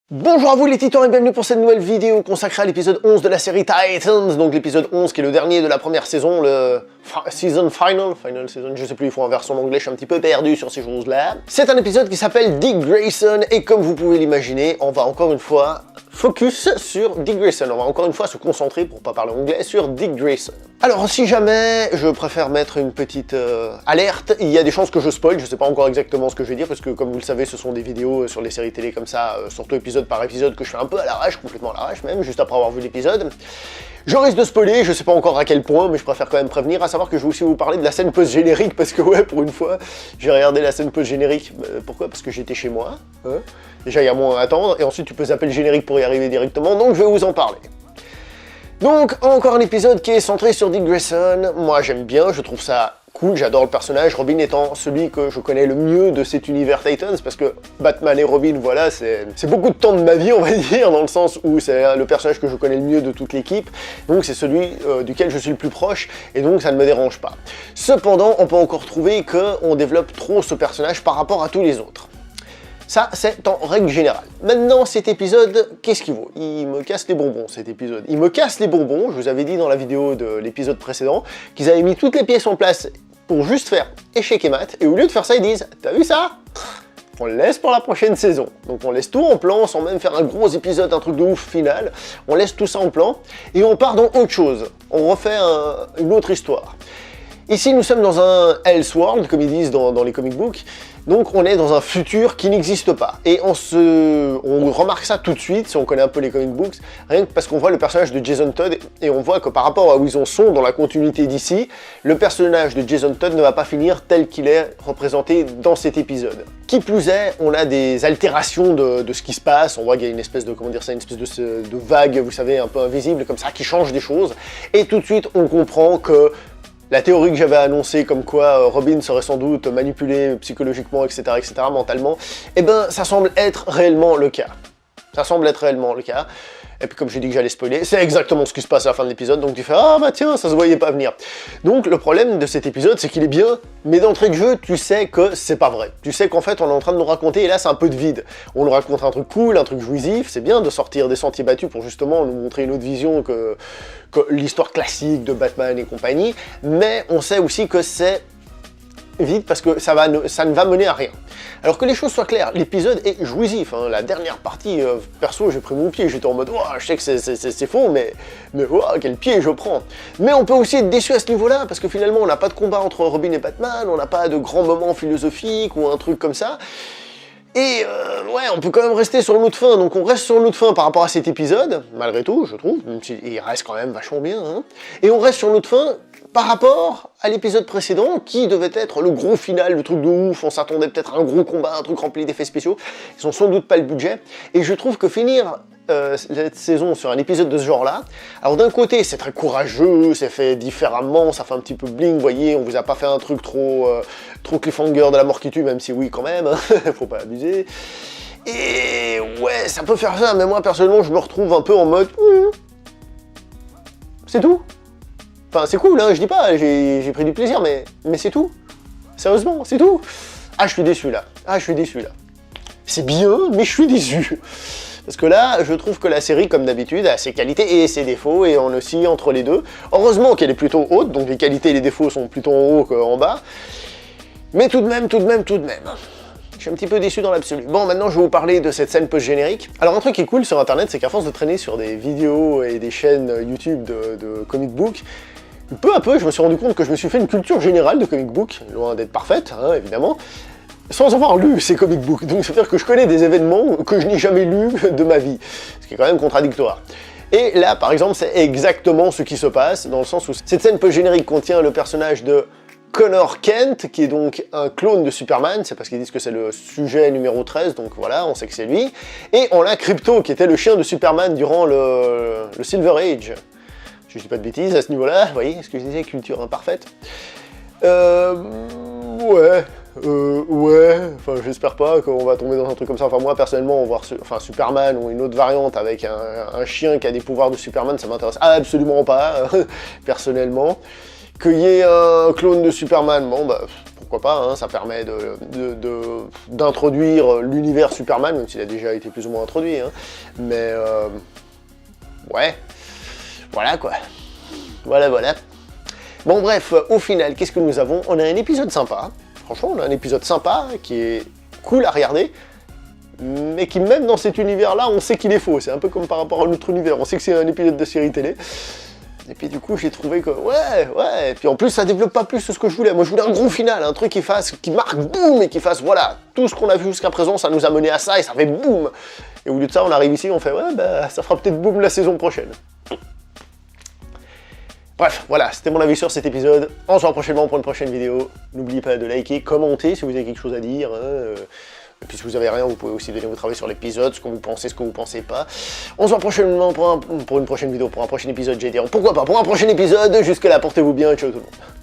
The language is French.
Bonjour à vous les titans et bienvenue pour cette nouvelle vidéo consacrée à l'épisode 11 de la série Titans, donc l'épisode 11 qui est le dernier de la première saison, le season final season, je sais plus, il faut un version en anglais, je suis un petit peu perdu sur ces choses-là. C'est un épisode qui s'appelle Dick Grayson et comme vous pouvez l'imaginer, on va encore une fois focus sur Dick Grayson, on va encore une fois se concentrer, pour pas parler anglais, sur Dick Grayson. Alors si jamais je préfère mettre une petite alerte, il y a des chances que je spoil, je sais pas encore exactement ce que je vais dire parce que comme vous le savez ce sont des vidéos sur les séries télé comme ça, surtout épisode par épisode que je fais un peu à l'arrache, complètement à l'arrache même, juste après avoir vu l'épisode. Je risque de spoiler, je sais pas encore à quel point, mais je préfère quand même prévenir, à savoir que je vais aussi vous parler de la scène post-générique, parce que ouais, pour une fois, j'ai regardé la scène post-générique. Pourquoi? Parce que j'étais chez moi, hein. Déjà il y a moins à attendre, et ensuite tu peux zapper le générique pour y arriver directement, donc je vais vous en parler. Donc, encore un épisode qui est centré sur Dick Grayson. Moi, j'aime bien, je trouve ça cool, j'adore le personnage. Robin étant celui que je connais le mieux de cet univers Titans, parce que Batman et Robin, voilà, c'est beaucoup de temps de ma vie, on va dire, dans le sens où c'est le personnage que je connais le mieux de toute l'équipe. Donc, c'est celui duquel je suis le plus proche, et donc ça ne me dérange pas. Cependant, on peut encore trouver qu'on développe trop ce personnage par rapport à tous les autres. Ça, c'est en règle générale. Maintenant, cet épisode, qu'est-ce qu'il vaut? Il me casse les bonbons, cet épisode. Il me casse les bonbons, je vous avais dit dans la vidéo de l'épisode précédent, qu'ils avaient mis toutes les pièces en place pour juste faire échec et mat, et au lieu de faire ça, ils disent « T'as vu ça ? On le laisse pour la prochaine saison. » Donc on laisse tout en plan, sans même faire un gros épisode, un truc de ouf final. On laisse tout ça en plan, et on part dans autre chose. On refait une autre histoire. Ici, nous sommes dans un Elseworld, comme ils disent dans les comic books. Donc on est dans un futur qui n'existe pas. Et on remarque ça tout de suite, si on connaît un peu les comic books, rien que parce qu'on voit le personnage de Jason Todd, et on voit que par rapport à où ils en sont dans la continuité d'ici, le personnage de Jason Todd ne va pas finir tel qu'il est représenté dans cet épisode. Qui plus est, on a des altérations de ce qui se passe, on voit qu'il y a une espèce de, comment dire ça, une espèce de vague, vous savez, un peu invisible, comme ça, qui change des choses, et tout de suite on comprend que la théorie que j'avais annoncée, comme quoi Robin serait sans doute manipulé psychologiquement, etc., mentalement, eh ben, ça semble être réellement le cas. Ça semble être réellement le cas. Et puis comme j'ai dit que j'allais spoiler, c'est exactement ce qui se passe à la fin de l'épisode, donc tu fais « Ah bah tiens, ça se voyait pas venir ». Donc le problème de cet épisode, c'est qu'il est bien, mais d'entrée de jeu, tu sais que c'est pas vrai. Tu sais qu'en fait, on est en train de nous raconter, et là c'est un peu de vide. On nous raconte un truc cool, un truc jouissif, c'est bien de sortir des sentiers battus pour justement nous montrer une autre vision que l'histoire classique de Batman et compagnie, mais on sait aussi que c'est vite parce que ça ne va mener à rien. Alors que les choses soient claires, l'épisode est jouissif, hein. La dernière partie, perso, j'ai pris mon pied, j'étais en mode oh, je sais que c'est faux, mais oh, quel pied je prends. Mais on peut aussi être déçu à ce niveau-là, parce que finalement, on n'a pas de combat entre Robin et Batman, on n'a pas de grands moments philosophiques ou un truc comme ça. Et ouais, on peut quand même rester sur notre fin, donc on reste sur notre fin par rapport à cet épisode, malgré tout, je trouve, même s'il reste quand même vachement bien, hein. Et on reste sur notre fin par rapport à l'épisode précédent, qui devait être le gros final, le truc de ouf, on s'attendait peut-être à un gros combat, un truc rempli d'effets spéciaux, ils ont sans doute pas le budget, et je trouve que finir cette saison sur un épisode de ce genre-là, alors d'un côté c'est très courageux, c'est fait différemment, ça fait un petit peu bling, vous voyez, on vous a pas fait un truc trop cliffhanger de la mort qui tue, même si oui quand même, hein, faut pas abuser, et ouais, ça peut faire ça, mais moi personnellement je me retrouve un peu en mode, c'est tout. Enfin, c'est cool, hein, je dis pas, j'ai pris du plaisir, mais c'est tout. Sérieusement, c'est tout. Ah, je suis déçu, là. Ah, je suis déçu, là. C'est bien, mais je suis déçu. Parce que là, je trouve que la série, comme d'habitude, a ses qualités et ses défauts, et on oscille entre les deux. Heureusement qu'elle est plutôt haute, donc les qualités et les défauts sont plutôt en haut qu'en bas. Mais tout de même. Je suis un petit peu déçu dans l'absolu. Bon, maintenant je vais vous parler de cette scène post-générique. Alors un truc qui est cool sur internet, c'est qu'à force de traîner sur des vidéos et des chaînes YouTube de comic book, peu à peu je me suis rendu compte que je me suis fait une culture générale de comic book, loin d'être parfaite, hein, évidemment, sans avoir lu ces comic books. Donc ça veut dire que je connais des événements que je n'ai jamais lus de ma vie, ce qui est quand même contradictoire. Et là, par exemple, c'est exactement ce qui se passe, dans le sens où cette scène post-générique contient le personnage de Connor Kent, qui est donc un clone de Superman, c'est parce qu'ils disent que c'est le sujet numéro 13, donc voilà, on sait que c'est lui. Et on a Krypto, qui était le chien de Superman durant le Silver Age. Je dis pas de bêtises à ce niveau-là, vous voyez ce que je disais, culture imparfaite. Ouais, enfin j'espère pas qu'on va tomber dans un truc comme ça. Enfin moi personnellement, voir Superman ou une autre variante avec un chien qui a des pouvoirs de Superman, ça m'intéresse absolument pas, personnellement. Qu'il y ait un clone de Superman, bon bah pourquoi pas, hein, ça permet d'introduire l'univers Superman, même s'il a déjà été plus ou moins introduit, hein. Mais ouais, voilà quoi. Voilà. Bon bref, au final, qu'est-ce que nous avons? On a un épisode sympa, franchement on a un épisode sympa qui est cool à regarder, mais qui même dans cet univers-là, on sait qu'il est faux. C'est un peu comme par rapport à notre univers, on sait que c'est un épisode de série télé. Et puis du coup, j'ai trouvé que, ouais, et puis en plus, ça développe pas plus ce que je voulais. Moi, je voulais un gros final, un truc qui marque boum, et qui fasse, voilà, tout ce qu'on a vu jusqu'à présent, ça nous a mené à ça, et ça fait boum. Et au lieu de ça, on arrive ici, on fait, ouais, bah, ça fera peut-être boum la saison prochaine. Bref, voilà, c'était mon avis sur cet épisode. On se revoit prochainement pour une prochaine vidéo. N'oubliez pas de liker, commenter si vous avez quelque chose à dire, hein. Et puis si vous avez rien, vous pouvez aussi donner votre avis sur l'épisode, ce que vous pensez, ce que vous pensez pas. On se voit prochainement pour une prochaine vidéo, pour un prochain épisode, j'ai dit. Pourquoi pas, pour un prochain épisode. Jusque là, portez-vous bien, ciao tout le monde.